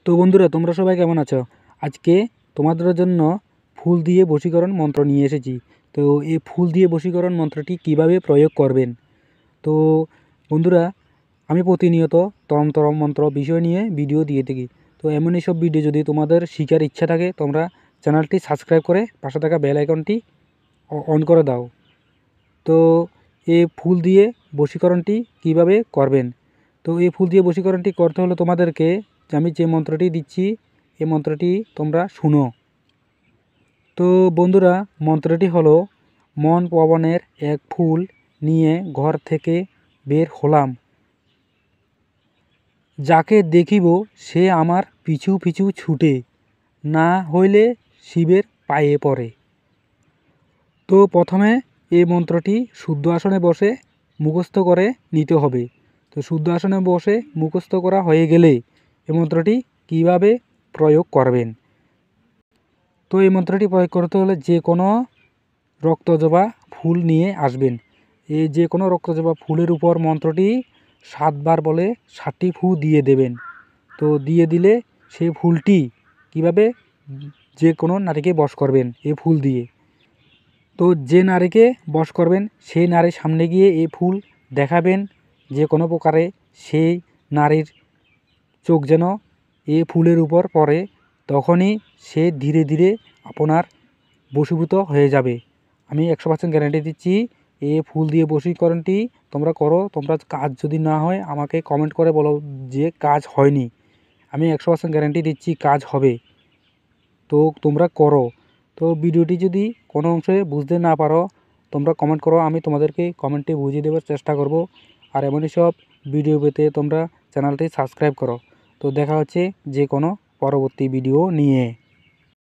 তো বন্ধুরা, তোমরা সবাই কেমন আছো? আজকে তোমাদের জন্য ফুল দিয়ে বশীকরণ মন্ত্র নিয়ে এসেছি। তো এই ফুল দিয়ে বশীকরণ মন্ত্রটি কিভাবে প্রয়োগ করবেন। তো বন্ধুরা, আমি প্রতিনিয়ত তন্ত্র মন্ত্র বিষয় নিয়ে ভিডিও দিয়ে থাকি। তো এমনই সব ভিডিও যদি তোমাদের শিখার ইচ্ছা থাকে, তোমরা চ্যানেলটি সাবস্ক্রাইব করে পাশে থাকা বেল আইকনটি অন করে দাও। তো এই ফুল দিয়ে বশীকরণটি কিভাবে করবেন। তো এই ফুল দিয়ে বশীকরণটি করতে হলে তোমাদেরকে আমি যে মন্ত্রটি দিচ্ছি এই মন্ত্রটি তোমরা শুনো। তো বন্ধুরা, মন্ত্রটি হলো, মন পবনের এক ফুল নিয়ে ঘর থেকে বের হলাম, যাকে দেখিব সে আমার পিছু পিছু ছুটে, না হইলে শিবের পায়ে পড়ে। তো প্রথমে এই মন্ত্রটি শুদ্ধ আসনে বসে মুখস্থ করে নিতে হবে। তো শুদ্ধ আসনে বসে মুখস্থ করা হয়ে গেলে এই মন্ত্রটি কিভাবে প্রয়োগ করবেন। তো এই মন্ত্রটি প্রয়োগ করতে হলে যে কোনো রক্তজবা ফুল নিয়ে আসবেন। এই যে কোনো রক্তজবা ফুলের উপর মন্ত্রটি 7 বার বলে 7টি ফু দিয়ে দেবেন। তো দিয়ে দিলে সেই ফুলটি কিভাবে যে কোনো নারীকে বশ করবেন এই ফুল দিয়ে। তো যে নারীকে বশ করবেন সেই নারীর সামনে গিয়ে এই ফুল দেখাবেন যে কোনো প্রকারে, সেই নারীর চোখ যেন এই ফুলের উপর পড়ে, তখনই সে ধীরে ধীরে আপনার বশীভূত হয়ে যাবে। আমি 100% গ্যারান্টি দিচ্ছি। এই ফুল দিয়ে বশীকরণটি তোমরা করো। তোমরা কাজ যদি না হয় আমাকে কমেন্ট করে বলো যে কাজ হয়নি। আমি 100% গ্যারান্টি দিচ্ছি কাজ হবে। তো তোমরা করো। তো ভিডিওটি যদি কোনো অংশে বুঝতে না পারো তোমরা কমেন্ট করো, আমি তোমাদেরকে কমেন্টে বুঝিয়ে দেওয়ার চেষ্টা করব। আর এমনই সব ভিডিও পেতে তোমরা চ্যানেলটি সাবস্ক্রাইব করো। তো দেখা হচ্ছে যে কোনো পরবর্তী ভিডিও নিয়ে।